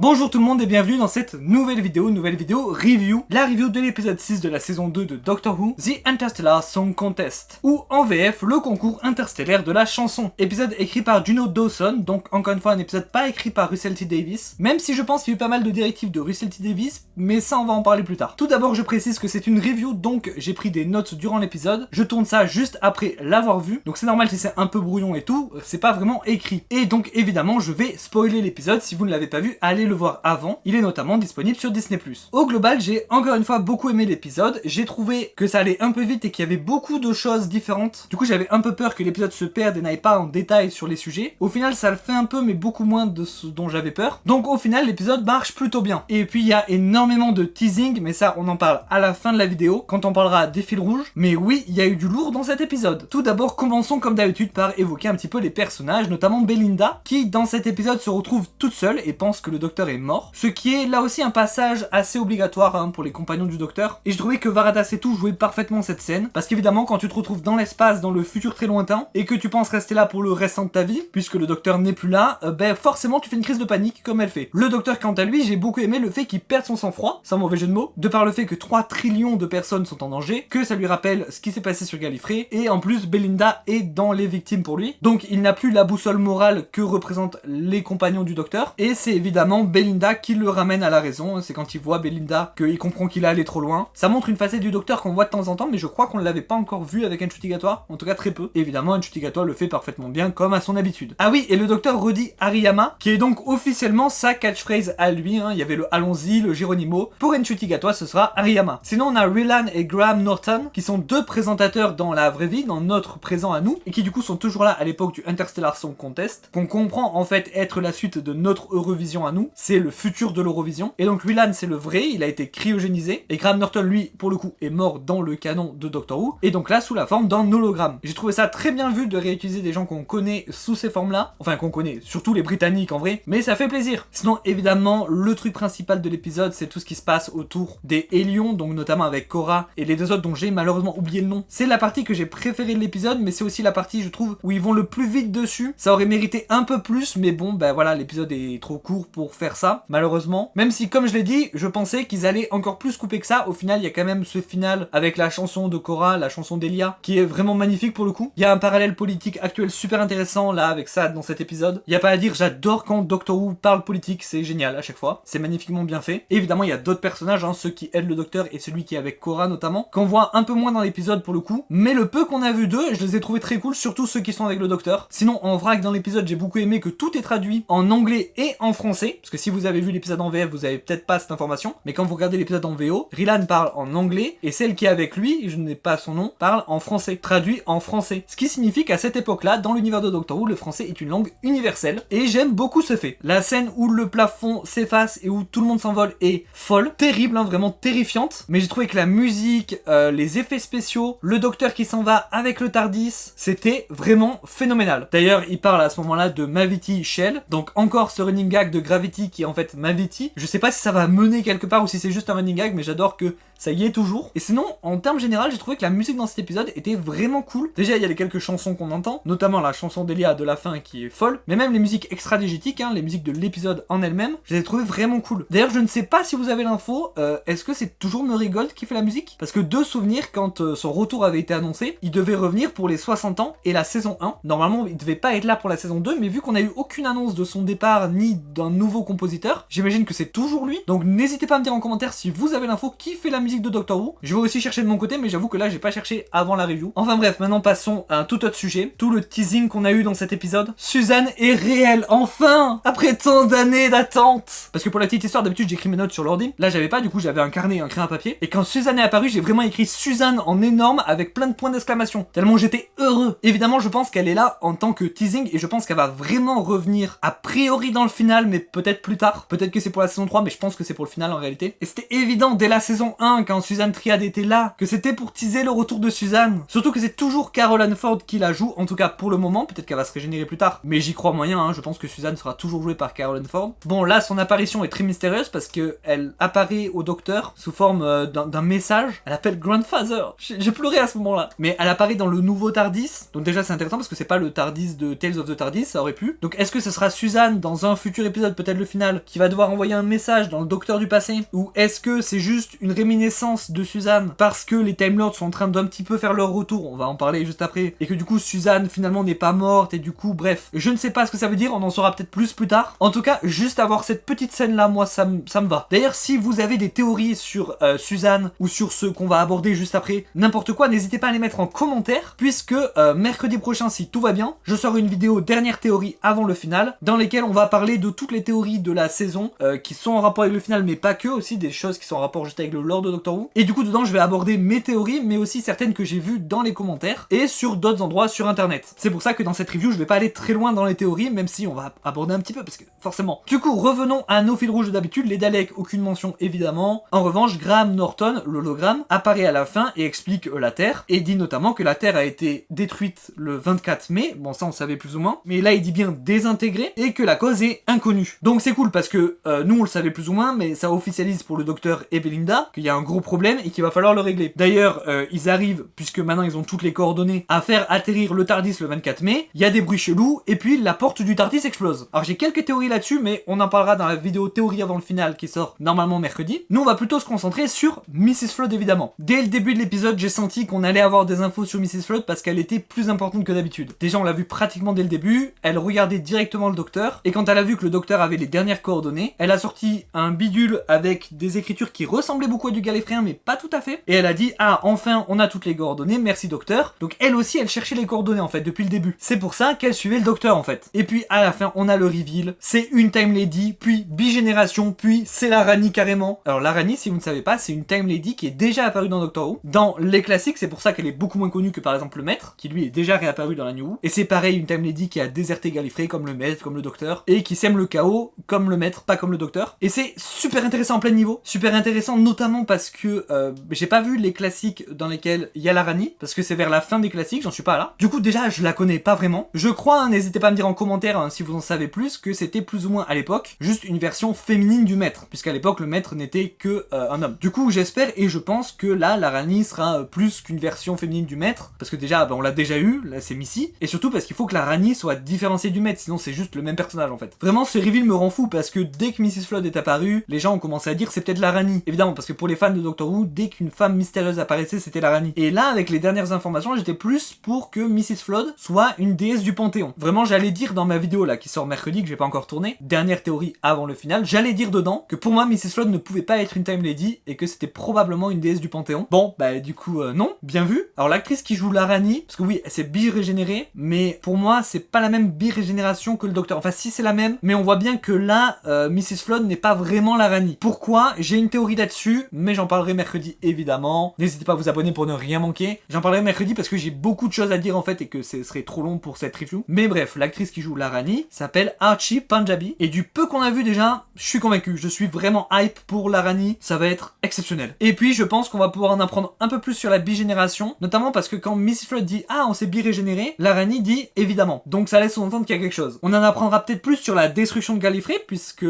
Bonjour tout le monde et bienvenue dans cette nouvelle vidéo review, la review de l'épisode 6 de la saison 2 de Doctor Who, The Interstellar Song Contest, ou en VF, le concours interstellaire de la chanson. Épisode écrit par Juno Dawson, donc encore une fois un épisode pas écrit par Russell T Davies, même si je pense qu'il y a eu pas mal de directives de Russell T Davies, mais ça on va en parler plus tard. Tout d'abord je précise que c'est une review, donc j'ai pris des notes durant l'épisode, je tourne ça juste après l'avoir vu, donc c'est normal si c'est un peu brouillon et tout, c'est pas vraiment écrit. Et donc évidemment je vais spoiler l'épisode, si vous ne l'avez pas vu, allez le voir avant, il est notamment disponible sur Disney+. Au global, j'ai encore une fois beaucoup aimé l'épisode, j'ai trouvé que ça allait un peu vite et qu'il y avait beaucoup de choses différentes, du coup j'avais un peu peur que l'épisode se perde et n'aille pas en détail sur les sujets. Au final ça le fait un peu mais beaucoup moins de ce dont j'avais peur, donc au final l'épisode marche plutôt bien. Et puis il y a énormément de teasing, mais ça on en parle à la fin de la vidéo, quand on parlera des fils rouges, mais oui, il y a eu du lourd dans cet épisode. Tout d'abord, commençons comme d'habitude par évoquer un petit peu les personnages, notamment Belinda, qui dans cet épisode se retrouve toute seule et pense que le docteur est mort, ce qui est là aussi un passage assez obligatoire pour les compagnons du docteur, et je trouvais que Varada Settu jouait parfaitement cette scène, parce qu'évidemment quand tu te retrouves dans l'espace, dans le futur très lointain, et que tu penses rester là pour le restant de ta vie, puisque le docteur n'est plus là, forcément tu fais une crise de panique comme elle fait. Le docteur quant à lui, j'ai beaucoup aimé le fait qu'il perde son sang-froid, sans mauvais jeu de mots, de par le fait que 3 trillions de personnes sont en danger, que ça lui rappelle ce qui s'est passé sur Gallifrey, et en plus Belinda est dans les victimes pour lui, donc il n'a plus la boussole morale que représentent les compagnons du docteur, et c'est évidemment Belinda qui le ramène à la raison. C'est quand il voit Belinda qu'il comprend qu'il est allé trop loin. Ça montre une facette du docteur qu'on voit de temps en temps, mais je crois qu'on ne l'avait pas encore vu avec Ncuti-Gatwa, en tout cas très peu. Évidemment Ncuti-Gatwa le fait parfaitement bien comme à son habitude. Ah oui, et le docteur redit Hariyama, qui est donc officiellement sa catchphrase à lui, il y avait le allons-y, le Geronimo. Pour Ncuti-Gatwa ce sera Hariyama. Sinon on a Rylance et Graham Norton, qui sont 2 présentateurs dans la vraie vie, dans notre présent à nous, et qui du coup sont toujours là à l'époque du Interstellar Song Contest, qu'on comprend en fait être la suite de notre Eurovision à nous, c'est le futur de l'Eurovision. Et donc Rylance c'est le vrai, il a été cryogénisé, et Graham Norton lui pour le coup est mort dans le canon de Doctor Who, et donc là sous la forme d'un hologramme. J'ai trouvé ça très bien vu de réutiliser des gens qu'on connaît sous ces formes là, enfin qu'on connaît, surtout les Britanniques en vrai, mais ça fait plaisir. Sinon évidemment le truc principal de l'épisode c'est tout ce qui se passe autour des Hélions, donc notamment avec Cora et les 2 autres dont j'ai malheureusement oublié le nom. C'est la partie que j'ai préférée de l'épisode, mais c'est aussi la partie je trouve où ils vont le plus vite dessus. Ça aurait mérité un peu plus, mais bon voilà, l'épisode est trop court pour faire ça malheureusement, même si comme je l'ai dit, je pensais qu'ils allaient encore plus couper que ça. Au final il y a quand même ce final avec la chanson de Cora, la chanson d'Elia, qui est vraiment magnifique pour le coup. Il y a un parallèle politique actuel super intéressant là avec ça dans cet épisode. Il y a pas à dire, j'adore quand Doctor Who parle politique, c'est génial à chaque fois, c'est magnifiquement bien fait. Et évidemment il y a d'autres personnages, ceux qui aident le docteur et celui qui est avec Cora notamment, qu'on voit un peu moins dans l'épisode pour le coup, mais le peu qu'on a vu d'eux, je les ai trouvés très cool, surtout ceux qui sont avec le docteur. Sinon en vrac dans l'épisode j'ai beaucoup aimé que tout est traduit en anglais et en français, parce que si vous avez vu l'épisode en VF vous avez peut-être pas cette information, mais quand vous regardez l'épisode en VO, Rylance parle en anglais, et celle qui est avec lui, je n'ai pas son nom, parle en français, traduit en français. Ce qui signifie qu'à cette époque-là, dans l'univers de Doctor Who, le français est une langue universelle, et j'aime beaucoup ce fait. La scène où le plafond s'efface et où tout le monde s'envole est folle, terrible, vraiment terrifiante, mais j'ai trouvé que la musique, les effets spéciaux, le docteur qui s'en va avec le TARDIS, c'était vraiment phénoménal. D'ailleurs, il parle à ce moment-là de Mavity Shell, donc encore ce running gag de Gravity qui est en fait Mavity. Je sais pas si ça va mener quelque part ou si c'est juste un running gag, mais j'adore que ça y est toujours. Et sinon, en termes général, j'ai trouvé que la musique dans cet épisode était vraiment cool. Déjà, il y a les quelques chansons qu'on entend, notamment la chanson d'Elia de la fin qui est folle, mais même les musiques extra-digétiques, les musiques de l'épisode en elles-mêmes, je les ai trouvées vraiment cool. D'ailleurs, je ne sais pas si vous avez l'info, est-ce que c'est toujours Murray Gold qui fait la musique? Parce que de souvenir, quand son retour avait été annoncé, il devait revenir pour les 60 ans et la saison 1. Normalement, il devait pas être là pour la saison 2, mais vu qu'on a eu aucune annonce de son départ ni d'un nouveau compositeur, j'imagine que c'est toujours lui. Donc n'hésitez pas à me dire en commentaire si vous avez l'info qui fait la musique de Doctor Who. Je vais aussi chercher de mon côté, mais j'avoue que là j'ai pas cherché avant la review. Enfin bref, maintenant passons à un tout autre sujet. Tout le teasing qu'on a eu dans cet épisode. Suzanne est réelle, enfin, après tant d'années d'attente. Parce que pour la petite histoire, d'habitude j'écris mes notes sur l'ordi. Là j'avais pas, du coup j'avais un carnet et un crayon à papier. Et quand Suzanne est apparue, j'ai vraiment écrit Suzanne en énorme avec plein de points d'exclamation. Tellement j'étais heureux. Évidemment, je pense qu'elle est là en tant que teasing et je pense qu'elle va vraiment revenir a priori dans le final, mais peut-être plus tard. Peut-être que c'est pour la saison 3, mais je pense que c'est pour le final en réalité. Et c'était évident dès la saison 1, quand Suzanne Triad était là, que c'était pour teaser le retour de Suzanne. Surtout que c'est toujours Carole Ann Ford qui la joue, en tout cas pour le moment. Peut-être qu'elle va se régénérer plus tard, mais j'y crois moyen, je pense que Suzanne sera toujours jouée par Carole Ann Ford. Bon, là son apparition est très mystérieuse parce que elle apparaît au docteur sous forme d'un message. Elle appelle Grandfather. J'ai pleuré à ce moment-là. Mais elle apparaît dans le nouveau TARDIS, donc déjà c'est intéressant parce que c'est pas le TARDIS de Tales of the TARDIS, ça aurait pu. Donc est-ce que ce sera Suzanne dans un futur épisode, peut-être le final qui va devoir envoyer un message dans le docteur du passé? Ou est-ce que c'est juste une réminiscence de Suzanne parce que les Time Lords sont en train d'un petit peu faire leur retour, on va en parler juste après, et que du coup Suzanne finalement n'est pas morte, et du coup bref, je ne sais pas ce que ça veut dire, on en saura peut-être plus tard. En tout cas, juste avoir cette petite scène là, moi ça me va. D'ailleurs, si vous avez des théories sur Suzanne ou sur ce qu'on va aborder juste après, n'importe quoi, n'hésitez pas à les mettre en commentaire, puisque mercredi prochain, si tout va bien, je sors une vidéo dernière théorie avant le final, dans lesquelles on va parler de toutes les théories de la saison qui sont en rapport avec le final, mais pas que, aussi des choses qui sont en rapport juste avec le lore de Doctor Who. Et du coup dedans je vais aborder mes théories, mais aussi certaines que j'ai vues dans les commentaires et sur d'autres endroits sur internet. C'est pour ça que dans cette review je vais pas aller très loin dans les théories, même si on va aborder un petit peu, parce que forcément. Du coup, revenons à nos fils rouges d'habitude, les Daleks, aucune mention évidemment. En revanche, Graham Norton, l'hologramme, apparaît à la fin et explique la Terre, et dit notamment que la Terre a été détruite le 24 mai, bon ça on savait plus ou moins, mais là il dit bien désintégrée, et que la cause est inconnue. Donc c'est cool parce que nous on le savait plus ou moins, mais ça officialise pour le docteur et Belinda qu'il y a un gros problème et qu'il va falloir le régler. D'ailleurs, ils arrivent, puisque maintenant ils ont toutes les coordonnées, à faire atterrir le TARDIS le 24 mai, il y a des bruits chelous, et puis la porte du TARDIS explose. Alors j'ai quelques théories là-dessus, mais on en parlera dans la vidéo théorie avant le final qui sort normalement mercredi. Nous on va plutôt se concentrer sur Mrs. Flood évidemment. Dès le début de l'épisode, j'ai senti qu'on allait avoir des infos sur Mrs. Flood parce qu'elle était plus importante que d'habitude. Déjà on l'a vu pratiquement dès le début, elle regardait directement le docteur, et quand elle a vu que le docteur avait les dernières coordonnées, elle a sorti un bidule avec des écritures qui ressemblaient beaucoup à du Gallifréen, mais pas tout à fait, et elle a dit ah enfin on a toutes les coordonnées, merci docteur. Donc elle aussi elle cherchait les coordonnées en fait depuis le début. C'est pour ça qu'elle suivait le docteur en fait. Et puis à la fin on a le reveal, c'est une Time Lady, puis bigénération, puis c'est la Rani carrément. Alors la Rani, si vous ne savez pas, c'est une Time Lady qui est déjà apparue dans Doctor Who. Dans les classiques, c'est pour ça qu'elle est beaucoup moins connue que par exemple le Maître, qui lui est déjà réapparu dans la New Who. Et c'est pareil, une Time Lady qui a déserté Gallifrey comme le Maître, comme le Docteur, et qui sème le chaos comme le Maître, pas comme le Docteur. Et c'est super intéressant en plein niveau, super intéressant notamment parce que j'ai pas vu les classiques dans lesquels il y a la Rani, parce que c'est vers la fin des classiques, j'en suis pas là. Du coup déjà je la connais pas vraiment. Je crois, hein, n'hésitez pas à me dire en commentaire si vous en savez plus, que c'était plus ou moins à l'époque juste une version féminine du Maître, puisqu'à l'époque le Maître n'était que un homme. Du coup j'espère et je pense que là la Rani sera plus qu'une version féminine du Maître, parce que déjà on l'a déjà eu, là c'est Missy, et surtout parce qu'il faut que la Rani soit différenciée du Maître, sinon c'est juste le même personnage en fait. Vraiment ce reveal me rend fou parce que dès que Mrs. Flood est apparue, les gens ont commencé à dire c'est peut-être la Rani. Évidemment parce que pour les fans de Doctor Who, dès qu'une femme mystérieuse apparaissait c'était la Rani. Et là avec les dernières informations j'étais plus pour que Mrs. Flood soit une déesse du Panthéon. Vraiment j'allais dire dans ma vidéo là qui sort mercredi, que j'ai pas encore tourné, dernière théorie avant le final, j'allais dire dedans que pour moi Mrs. Flood ne pouvait pas être une Time Lady et que c'était probablement une déesse du Panthéon. Bon bah du coup non, bien vu. Alors l'actrice qui joue la Rani, parce que oui elle s'est bi-régénérée, mais pour moi c'est pas la même bi-régénération que le Docteur. Enfin si c'est la même, mais on voit bien que là Mrs. Flood n'est pas vraiment la Rani. Pourquoi? J'ai une théorie là-dessus, mais j'en parlerai mercredi évidemment. N'hésitez pas à vous abonner pour ne rien manquer. J'en parlerai mercredi parce que j'ai beaucoup de choses à dire en fait et que ce serait trop long pour cette review. Mais bref, l'actrice qui joue la Rani s'appelle Archie Panjabi, et du peu qu'on a vu déjà, je suis convaincu, je suis vraiment hype pour la Rani, ça va être exceptionnel. Et puis je pense qu'on va pouvoir en apprendre un peu plus sur la bigénération, notamment parce que quand Mrs. Flood dit ah on s'est bi-régénéré, la Rani dit évidemment. Donc ça laisse sous-entendre qu'il y a quelque chose. On en apprendra peut-être plus sur la destruction de Gallifrey puisque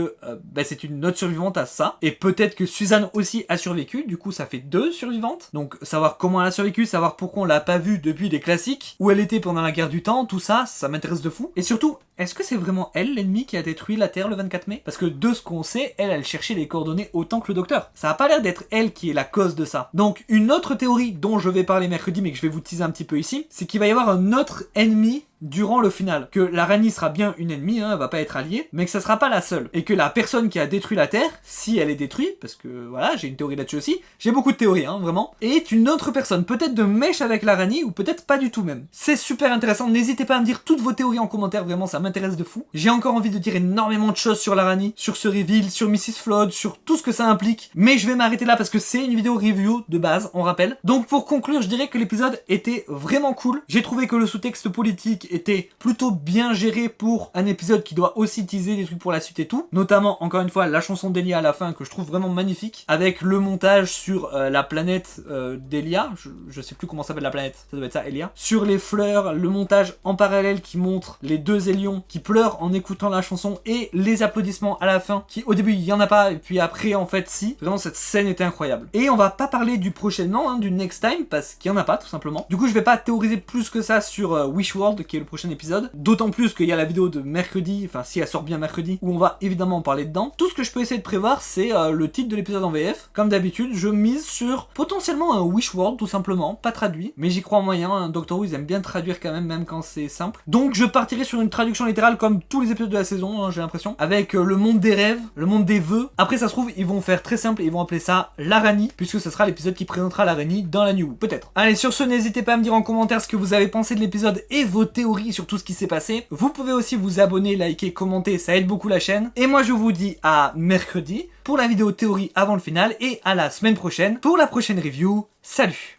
c'est une autre survivante à ça, et peut-être que Suzanne aussi a survécu, du coup ça fait 2 survivantes. Donc savoir comment elle a survécu, savoir pourquoi on l'a pas vue depuis les classiques, où elle était pendant la guerre du temps, tout ça, ça m'intéresse de fou. Et surtout, est-ce que c'est vraiment elle l'ennemi qui a détruit la Terre le 24 mai? Parce que de ce qu'on sait, elle cherchait les coordonnées autant que le Docteur. Ça a pas l'air d'être elle qui est la cause de ça. Donc une autre théorie dont je vais parler mercredi mais que je vais vous teaser un petit peu ici, c'est qu'il va y avoir un autre ennemi durant le final, que la Rani sera bien une ennemie, hein, elle va pas être alliée, mais que ça sera pas la seule, et que la personne qui a détruit la Terre, si elle est détruite, parce que voilà, j'ai une théorie là-dessus aussi, j'ai beaucoup de théories, hein, vraiment, est une autre personne, peut-être de mèche avec la Rani, ou peut-être pas du tout même. C'est super intéressant, n'hésitez pas à me dire toutes vos théories en commentaire, vraiment ça m'intéresse de fou. J'ai encore envie de dire énormément de choses sur la Rani, sur ce reveal, sur Mrs. Flood, sur tout ce que ça implique, mais je vais m'arrêter là parce que c'est une vidéo review de base, on rappelle. Donc pour conclure, je dirais que l'épisode était vraiment cool, j'ai trouvé que le sous-texte politique était plutôt bien géré pour un épisode qui doit aussi teaser des trucs pour la suite et tout, notamment encore une fois la chanson d'Elia à la fin que je trouve vraiment magnifique, avec le montage sur la planète d'Elia, je sais plus comment s'appelle la planète, ça doit être ça, Elia, sur les fleurs, le montage en parallèle qui montre les 2 Élions qui pleurent en écoutant la chanson et les applaudissements à la fin, qui au début il y en a pas et puis après en fait si, vraiment cette scène était incroyable. Et on va pas parler du prochainement, hein, du next time, parce qu'il y en a pas tout simplement. Du coup je vais pas théoriser plus que ça sur Wishworld qui est le prochain épisode. D'autant plus qu'il y a la vidéo de mercredi, enfin si elle sort bien mercredi, où on va évidemment en parler dedans. Tout ce que je peux essayer de prévoir, c'est le titre de l'épisode en VF. Comme d'habitude, je mise sur potentiellement un wish word, tout simplement, pas traduit. Mais j'y crois en moyen, hein. Doctor Who, ils aiment bien traduire quand même quand c'est simple. Donc je partirai sur une traduction littérale comme tous les épisodes de la saison, hein, j'ai l'impression. Avec le monde des rêves, le monde des vœux. Après ça se trouve, ils vont faire très simple et ils vont appeler ça l'Aranie, puisque ce sera l'épisode qui présentera l'Aranie dans la New Who, peut-être. Allez, sur ce, n'hésitez pas à me dire en commentaire ce que vous avez pensé de l'épisode et vos théories sur tout ce qui s'est passé. Vous pouvez aussi vous abonner, liker, commenter, ça aide beaucoup la chaîne. Et moi je vous dis à mercredi pour la vidéo théorie avant le final et à la semaine prochaine pour la prochaine review. Salut!